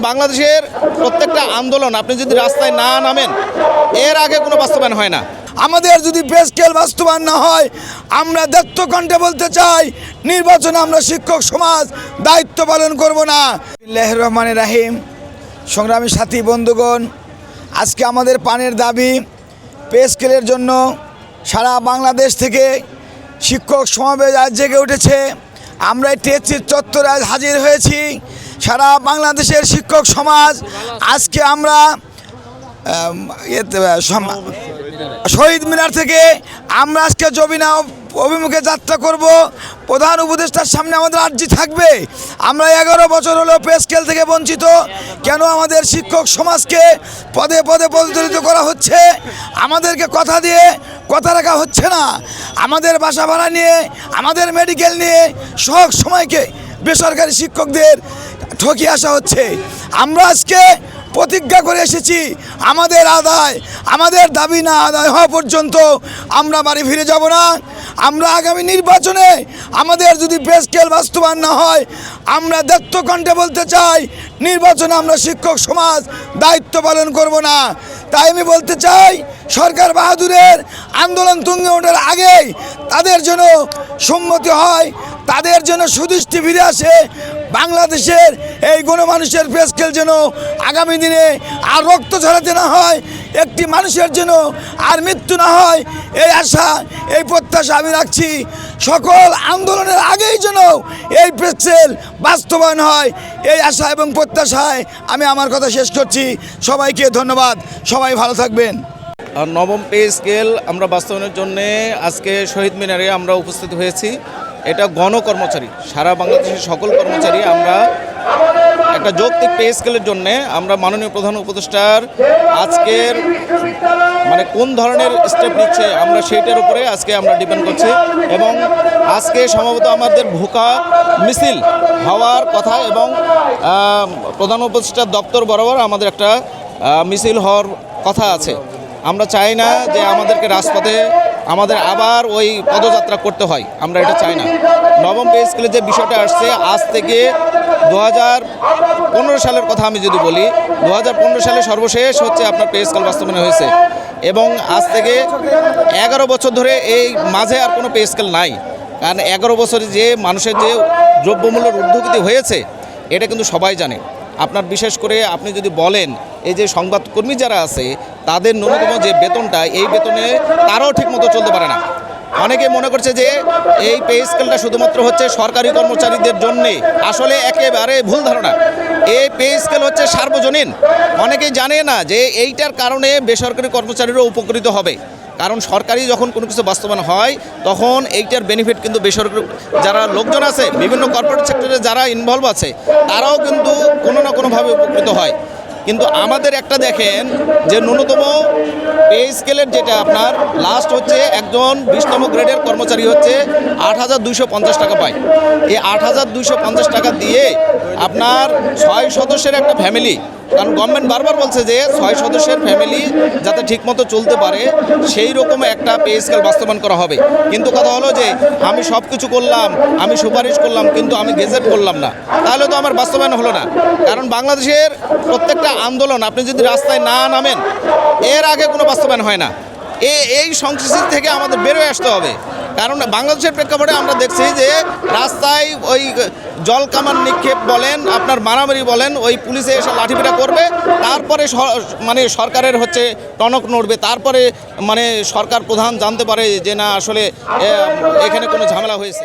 বাংলাদেশের প্রত্যেকটা আন্দোলন আপনি যদি রাস্তায় না নামেন এর আগে কোনো বাস্তবায়ন হয় না। আমাদের যদি পে স্কেল বাস্তবায়ন না হয় আমরা দত্ত কণ্ঠে বলতে চাই নির্বাচনে আমরা শিক্ষক সমাজ দায়িত্ব পালন করব না। বিসমিল্লাহির রহমানির রহিম। সংগ্রামী সাথী বন্ধুগণ, আজকে আমাদের পানের দাবি পে স্কেলের জন্য সারা বাংলাদেশ থেকে শিক্ষক সমাবেশ আজ জেগে উঠেছে। আমরা টেচির চত্বরে আজ হাজির হয়েছি। সারা বাংলাদেশের শিক্ষক সমাজ আজকে আমরা শহীদ মিনার থেকে আমরা আজকে জবিনা অভিমুখে যাত্রা করব। প্রধান উপদেষ্টার সামনে আমাদের আর্জি থাকবে, আমরা 11 বছর হলো পে স্কেল থেকে বঞ্চিত। কেন আমাদের শিক্ষক সমাজকে পদে পদে পদচালিত করা হচ্ছে? আমাদেরকে কথা দিয়ে কথা রাখা হচ্ছে না। আমাদের বাসা ভাড়া নিয়ে, আমাদের মেডিকেল নিয়ে সব সময়কে বেসরকারি শিক্ষকদের ঠকিয়ে আসা হচ্ছে। আমরা আজকে প্রতিজ্ঞা করে এসেছি আমাদের দাবি না আদায় হওয়া পর্যন্ত আমরা বাড়ি ফিরে যাব না। আমরা আগামী নির্বাচনে আমাদের যদি পে স্কেল বাস্তবায়ন না হয় আমরা দত্ত কণ্ঠে বলতে চাই নির্বাচনে আমরা শিক্ষক সমাজ দায়িত্ব পালন করব না। তাই আমি বলতে চাই সরকার বাহাদুরের আন্দোলন তুঙ্গে ওঠার আগেই তাদের জন্য সম্মতি হয়, তাদের জন্য সুদৃষ্টি ফিরে আসে। বাংলাদেশের এই গণমানুষের পে স্কেল যেন আগামী দিনে আর রক্ত ঝরাতে না হয়, একটি মানুষের জন্য আর মৃত্যু না হয়, এই আশা এই প্রত্যাশা আমি রাখছি। সকল আন্দোলনের আগেই যেন এই পে স্কেল বাস্তবায়ন হয়, এই আশা এবং প্রত্যাশায় আমি আমার কথা শেষ করছি। সবাইকে ধন্যবাদ, সবাই ভালো থাকবেন। আর নবম পে স্কেল আমরা বাস্তবায়নের জন্যে আজকে শহীদ মিনারে আমরা উপস্থিত হয়েছি। এটা গণকর্মচারী, সারা বাংলাদেশের সকল কর্মচারী আমরা একটা যৌক্তিক পে স্কেলের জন্যে আমরা মাননীয় প্রধান উপদেষ্টার আজকের কোন ধরনের স্টেপ নিচ্ছে আমরা সেইটার উপরে আজকে আমরা ডিপেন্ড করছি। এবং আজকে সম্ভবত আমাদের ভুকা মিছিল হওয়ার কথা এবং প্রধান উপদেষ্টার দপ্তর বরাবর আমাদের একটা মিছিল হওয়ার কথা আছে। আমরা চাই না যে আমাদেরকে রাজপথে আমাদের আবার ওই পদযাত্রা করতে হয়, আমরা এটা চাই না। নবম পে স্কেলের যে বিষয়টা আসছে, আজ থেকে 2015 সালের কথা আমি যদি বলি, 2015 সালে সর্বশেষ হচ্ছে আপনার পে স্কেল বাস্তবায়ন হয়েছে এবং আজ থেকে 11 বছর ধরে এই মাঝে আর কোনো পে স্কেল নাই। কারণ 11 বছরে যে মানুষের যে দ্রব্যমূল্যের ঊর্ধ্বগতি হয়েছে এটা কিন্তু সবাই জানে। আপনার বিশেষ করে আপনি যদি বলেন এই যে সংবাদকর্মী যারা আছে তাদের ন্যূনতম যে বেতনটা, এই বেতনে তারাও ঠিকমতো চলতে পারে না। অনেকে মনে করছে যে এই পে স্কেলটা শুধুমাত্র হচ্ছে সরকারি কর্মচারীদের জন্যে, আসলে একেবারে ভুল ধারণা। এই পে স্কেল হচ্ছে সার্বজনীন। অনেকেই জানে না যে এইটার কারণে বেসরকারি কর্মচারীরাও উপকৃত হবে। কারণ সরকারি যখন কোনো কিছু বাস্তবায়ন হয় তখন এইটার বেনিফিট কিন্তু বেসরকারি যারা লোকজন আছে, বিভিন্ন কর্পোরেট সেক্টরে যারা ইনভলভ আছে তারাও কিন্তু কোনো না কোনোভাবে উপকৃত হয়। কিন্তু আমাদের একটা দেখেন যে ন্যূনতম পে স্কেলের যেটা আপনার লাস্ট হচ্ছে একজন 20তম গ্রেডের কর্মচারী হচ্ছে 8,250 টাকা পায়। এই 8,250 টাকা দিয়ে আপনার 6 সদস্যের একটা ফ্যামিলি, কারণ গভর্নমেন্ট বারবার বলছে যে 6 সদস্যের ফ্যামিলি যাতে ঠিকমতো চলতে পারে সেই রকম একটা পে স্কেল বাস্তবায়ন করা হবে। কিন্তু কথা হলো যে আমি সব কিছু করলাম, আমি সুপারিশ করলাম, কিন্তু আমি গেজেট করলাম না, তাহলে তো আমার বাস্তবায়ন হলো না। কারণ বাংলাদেশের প্রত্যেকটা আন্দোলন আপনি যদি রাস্তায় না নামেন এর আগে কোনো বাস্তবায়ন হয় না। এই সংস্কৃতি থেকে আমাদের বেরোয় আসতে হবে। কারণ বাংলাদেশের প্রেক্ষাপটে আমরা দেখছি যে রাস্তায় ওই জল কামান নিক্ষেপ বলেন, আপনার মারামারি বলেন, ওই পুলিশে এসে লাঠিপিটা করবে, তারপরে সরকারের হচ্ছে টনক নড়বে, তারপরে সরকার প্রধান জানতে পারে যে না আসলে এখানে কোনো ঝামেলা হয়েছে।